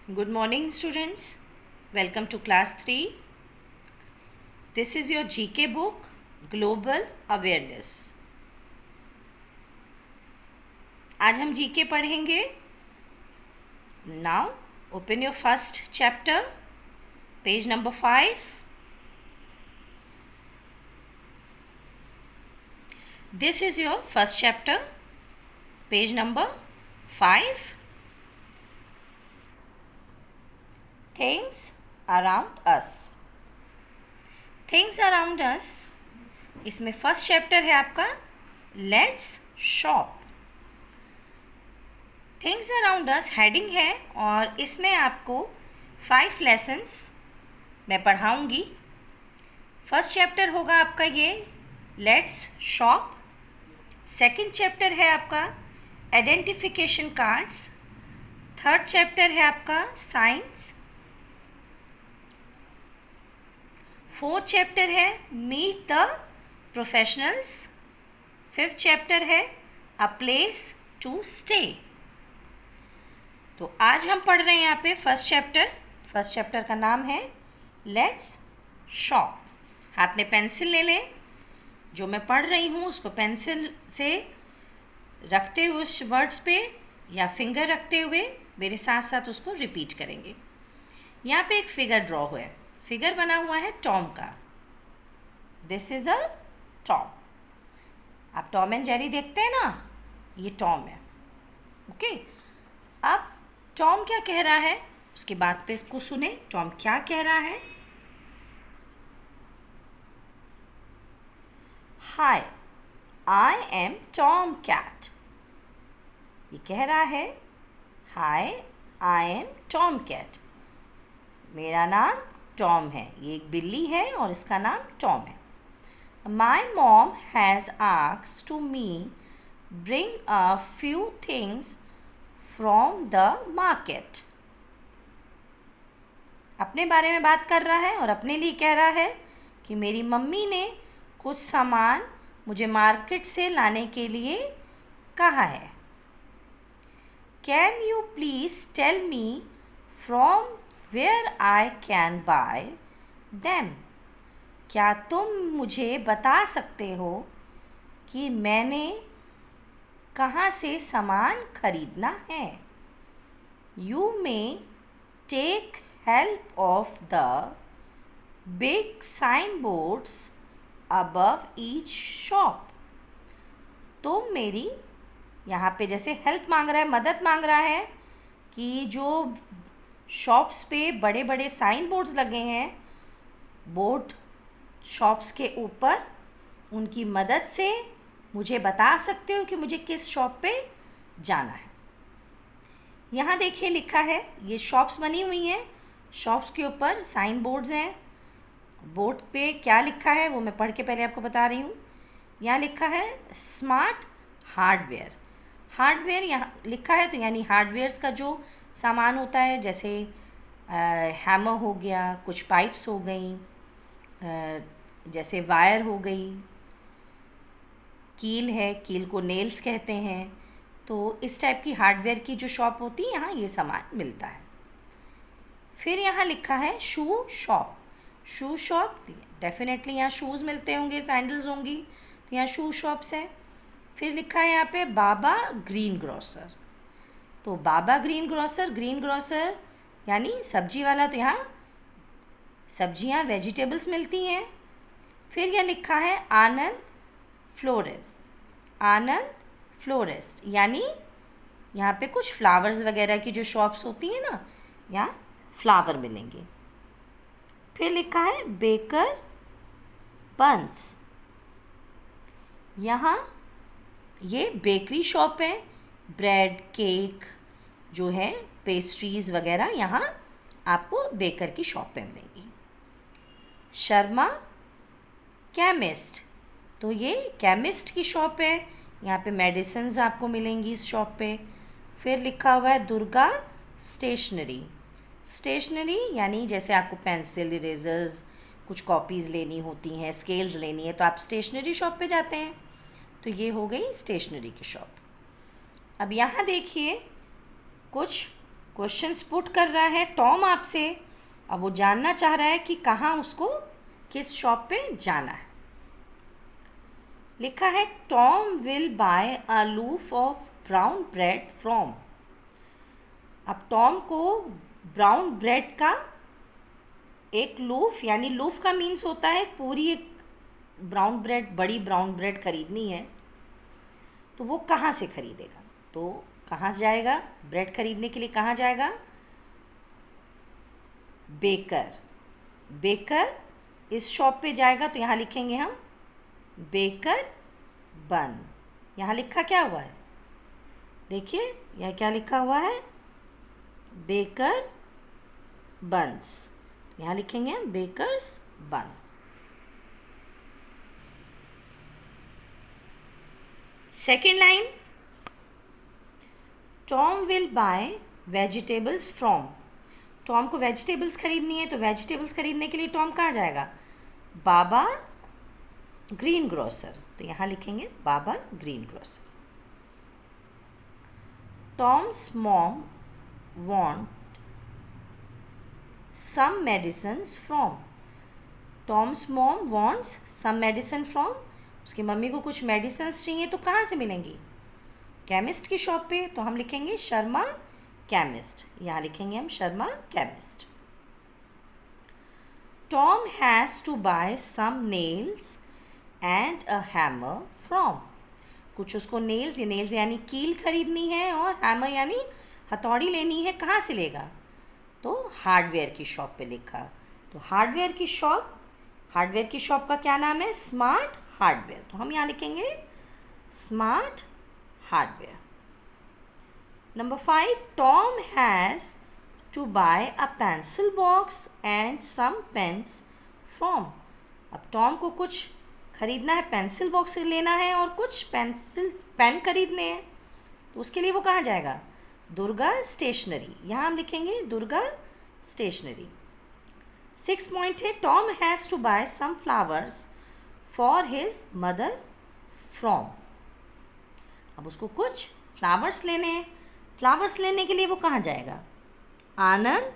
Good morning, students. Welcome to class 3. This is your GK book, Global Awareness. आज हम GK पढ़ेंगे. Now, open your first chapter, page number 5. This is your first chapter, page number 5. Things around us. Things around us. इसमें first chapter है आपका let's shop. Things around us heading है और इसमें आपको 5 लेसन्स मैं पढ़ाऊँगी. फर्स्ट चैप्टर होगा आपका ये लेट्स शॉप. सेकंड चैप्टर है आपका आइडेंटिफिकेशन कार्ड्स. थर्ड चैप्टर है आपका साइंस. फोर्थ चैप्टर है meet the professionals. Fifth chapter है अ प्लेस टू स्टे. तो आज हम पढ़ रहे हैं यहाँ पे फर्स्ट चैप्टर. फर्स्ट चैप्टर का नाम है लेट्स शॉप. हाथ में पेंसिल ले लें. जो मैं पढ़ रही हूँ उसको पेंसिल से रखते हुए उस वर्ड्स पे या फिंगर रखते हुए मेरे साथ साथ उसको रिपीट करेंगे. यहाँ पे एक फिगर ड्रॉ हुआ है. फिगर बना हुआ है टॉम का. This is a Tom. आप टॉम एंड जेरी देखते हैं ना, ये टॉम है. ओके. अब टॉम क्या कह रहा है उसके बाद पे इसको सुने. टॉम क्या कह रहा है. हाय, आई एम टॉम कैट. ये कह रहा है हाय, आई एम टॉम कैट. मेरा नाम टॉम है. ये एक बिल्ली है और इसका नाम टॉम है. My mom has asked to me bring a few things from the market. अपने बारे में बात कर रहा है और अपने लिए कह रहा है कि मेरी मम्मी ने कुछ सामान मुझे मार्केट से लाने के लिए कहा है. Can you please tell me from where I can buy them. क्या तुम मुझे बता सकते हो कि मैंने कहाँ से सामान खरीदना है. You may take help of the big signboards above each shop. तुम मेरी, यहाँ पे जैसे हेल्प मांग रहा है, मदद मांग रहा है कि जो शॉप्स पे बड़े बड़े साइन बोर्ड्स लगे हैं, बोर्ड शॉप्स के ऊपर, उनकी मदद से मुझे बता सकते हो कि मुझे किस शॉप पे जाना है. यहाँ देखिए लिखा है, ये शॉप्स बनी हुई हैं. शॉप्स के ऊपर साइन बोर्ड्स हैं. बोर्ड पे क्या लिखा है वो मैं पढ़ के पहले आपको बता रही हूँ. यहाँ लिखा है स्मार्ट हार्डवेयर. हार्डवेयर यहाँ लिखा है तो यानी हार्डवेयर्स का जो सामान होता है, जैसे हैमर हो गया, कुछ पाइप्स हो गई, जैसे वायर हो गई, कील है, कील को नेल्स कहते हैं. तो इस टाइप की हार्डवेयर की जो शॉप होती है यहाँ ये सामान मिलता है. फिर यहाँ लिखा है शू शॉप. शू शॉप डेफिनेटली यहाँ शूज़ मिलते होंगे, सैंडल्स होंगी, तो यहाँ शू शॉप्स है. फिर लिखा है यहाँ पे बाबा ग्रीन ग्रोसर. तो बाबा ग्रीन ग्रोसर यानी सब्जी वाला, तो यहाँ सब्जियाँ वेजिटेबल्स मिलती हैं. फिर यह लिखा है आनंद फ्लोरिस्ट. आनंद फ्लोरिस्ट यानी यहाँ पे कुछ फ्लावर्स वगैरह की जो शॉप्स होती हैं ना, यहाँ फ्लावर मिलेंगे. फिर लिखा है बेकर बंस. यहाँ ये बेकरी शॉप है. ब्रेड, केक जो है, पेस्ट्रीज़ वगैरह यहाँ आपको बेकर की शॉप पे मिलेंगी. शर्मा केमिस्ट. तो ये केमिस्ट की शॉप है. यहाँ पे मेडिसिन्स आपको मिलेंगी इस शॉप पे. फिर लिखा हुआ है दुर्गा स्टेशनरी. स्टेशनरी यानी जैसे आपको पेंसिल, इरेजर्स, कुछ कॉपीज़ लेनी होती हैं, स्केल्स लेनी है, तो आप स्टेशनरी शॉप पे जाते हैं. तो ये हो गई स्टेशनरी की शॉप. अब यहाँ देखिए कुछ क्वेश्चंस पुट कर रहा है टॉम आपसे। अब वो जानना चाह रहा है कि कहाँ उसको किस शॉप पे जाना है। लिखा है Tom will buy a लूफ of brown bread from. अब टॉम को ब्राउन ब्रेड का एक लूफ, यानी लूफ का मीन्स होता है पूरी एक ब्राउन ब्रेड, बड़ी ब्राउन ब्रेड खरीदनी है, तो वो कहाँ से खरीदेगा? तो कहाँ जाएगा ब्रेड खरीदने के लिए? कहाँ जाएगा? बेकर। बेकर इस शॉप पे जाएगा, तो यहाँ लिखेंगे हम बेकर बन। यहाँ लिखा क्या हुआ है? देखिए यह क्या लिखा हुआ है? Baker buns. यहाँ लिखेंगे हम बेकर्स बन। Second line, Tom will buy vegetables from. Tom को वेजिटेबल्स खरीदनी है, तो वेजिटेबल्स खरीदने के लिए टॉम कहाँ जाएगा? Baba green grocer. तो यहाँ लिखेंगे Baba green grocer. Tom's mom want some medicines from. Tom's mom wants some medicine from. उसकी मम्मी को कुछ मेडिसिन्स चाहिए, तो कहाँ से मिलेंगी? केमिस्ट की शॉप पे। तो हम लिखेंगे शर्मा केमिस्ट। यहाँ लिखेंगे हम Sharma chemist. Tom has to buy some nails and a hammer from. कुछ उसको नेल्स यानी कील खरीदनी है, और हैमर यानी हथौड़ी लेनी है। कहाँ से लेगा? तो हार्डवेयर की शॉप पे लिखा। तो हार्डवेयर की शॉप का क्या नाम है? Smart hardware. तो हम यहाँ लिखेंगे smart hardware. Number 5, Tom has to buy a pencil box and some pens from. अब टॉम को कुछ खरीदना है, पेंसिल बॉक्स लेना है और कुछ पेन खरीदने हैं, तो उसके लिए वो कहाँ जाएगा? दुर्गा स्टेशनरी। यहाँ हम लिखेंगे दुर्गा स्टेशनरी। 6 पॉइंट है, Tom has to buy some flowers for his mother from. अब उसको कुछ फ्लावर्स लेने हैं। फ्लावर्स लेने के लिए वो कहाँ जाएगा? आनंद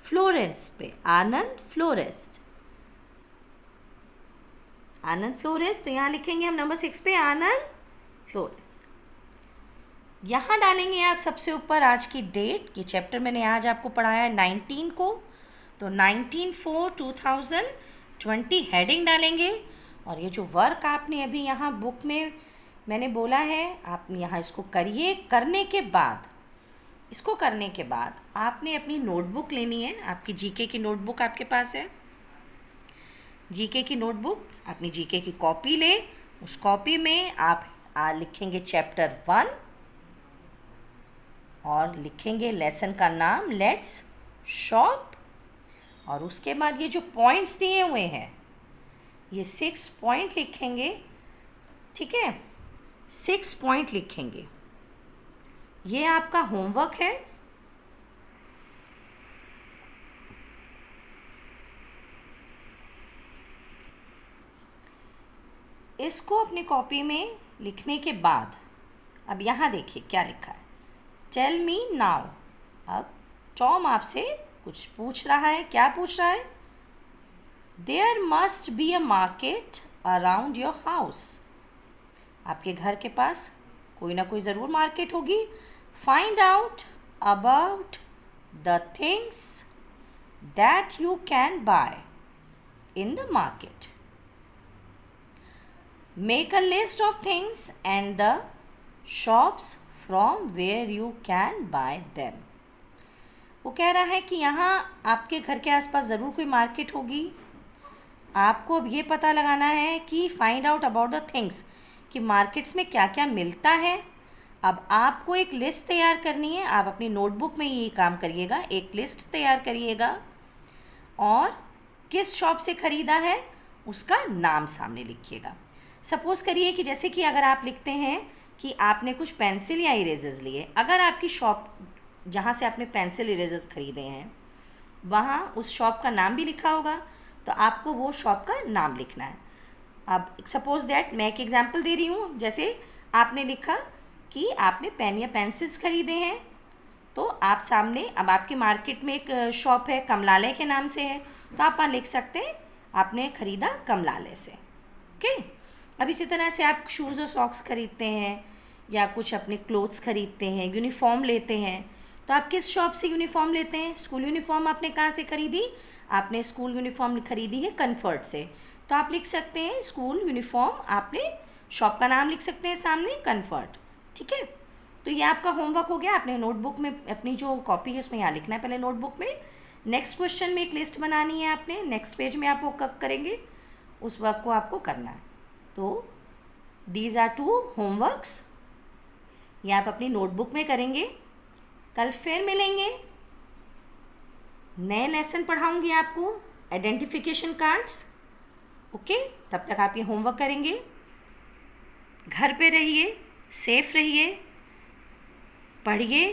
फ्लोरिस्ट पे। आनंद फ्लोरिस्ट। तो यहाँ लिखेंगे हम नंबर 6 पे आनंद फ्लोरिस्ट। यहाँ डालेंगे आप सबसे ऊपर आज की डेट। ये चैप्टर मैंने आज आपको पढ़ाया है 19 को, तो 19/4/2020 हेडिंग डालेंगे। और ये जो वर्क आपने अभी यहाँ बुक में मैंने बोला है, आप यहाँ इसको करिए। इसको करने के बाद आपने अपनी नोटबुक लेनी है। आपकी जीके की नोटबुक आपके पास है। जीके की नोटबुक, अपनी जीके की कॉपी ले। उस कॉपी में आप लिखेंगे चैप्टर 1 और लिखेंगे लेसन का नाम लेट्स शॉप। और उसके बाद ये जो पॉइंट्स दिए हुए हैं, ये 6 पॉइंट लिखेंगे। ठीक है, 6 पॉइंट लिखेंगे। ये आपका होमवर्क है। इसको अपनी कॉपी में लिखने के बाद अब यहाँ देखिए क्या लिखा है, टेल मी नाउ। अब टॉम आपसे कुछ पूछ रहा है। क्या पूछ रहा है? There must be a market around your house. आपके घर के पास कोई ना कोई ज़रूर मार्केट होगी। Find out about the things that you can buy in the market. Make a list of things and the shops from where you can buy them. वो कह रहा है कि यहाँ आपके घर के आसपास ज़रूर कोई मार्केट होगी। आपको अब ये पता लगाना है कि find out about the things, कि मार्केट्स में क्या क्या मिलता है। अब आपको एक लिस्ट तैयार करनी है। आप अपनी नोटबुक में ये काम करिएगा, एक लिस्ट तैयार करिएगा और किस शॉप से ख़रीदा है उसका नाम सामने लिखिएगा। सपोज़ करिए कि जैसे कि अगर आप लिखते हैं कि आपने कुछ पेंसिल या इरेजर्स लिए, अगर आपकी शॉप जहाँ से आपने पेंसिल इरेजर्स ख़रीदे हैं वहाँ उस शॉप का नाम भी लिखा होगा, तो आपको वो शॉप का नाम लिखना है। अब सपोज़ दैट मैं एक एग्जांपल दे रही हूँ। जैसे आपने लिखा कि आपने पेन या पेंसिल्स ख़रीदे हैं, तो आप सामने, अब आपकी मार्केट में एक शॉप है, कमलालय के नाम से है, तो आप वहाँ लिख सकते हैं आपने ख़रीदा कमलालय से। ओके। अब इसी तरह से आप शूज़ और सॉक्स खरीदते हैं या कुछ अपने क्लोथ्स खरीदते हैं, यूनिफॉर्म लेते हैं, तो आप किस शॉप से यूनिफॉर्म लेते हैं? स्कूल यूनिफॉर्म आपने कहाँ से खरीदी? आपने स्कूल यूनिफॉर्म खरीदी है कम्फर्ट से, तो आप लिख सकते हैं स्कूल यूनिफॉर्म, आपने शॉप का नाम लिख सकते हैं सामने, कम्फर्ट। ठीक है, तो ये आपका होमवर्क हो गया। आपने नोटबुक में अपनी जो कॉपी है उसमें यहाँ लिखना है पहले नोटबुक में। नेक्स्ट क्वेश्चन में एक लिस्ट बनानी है आपने, नेक्स्ट पेज में आप वो कब करेंगे, उस वर्क को आपको करना है। तो दीज आर 2 होमवर्क्स, ये आप अपनी नोटबुक में करेंगे। कल फिर मिलेंगे, नए लेसन पढ़ाऊंगी आपको, आइडेंटिफिकेशन कार्ड्स। ओके, तब तक आप ये होमवर्क करेंगे। घर पे रहिए, सेफ रहिए, पढ़िए,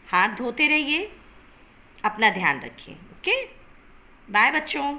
हाथ धोते रहिए, अपना ध्यान रखिए। ओके, बाय बच्चों।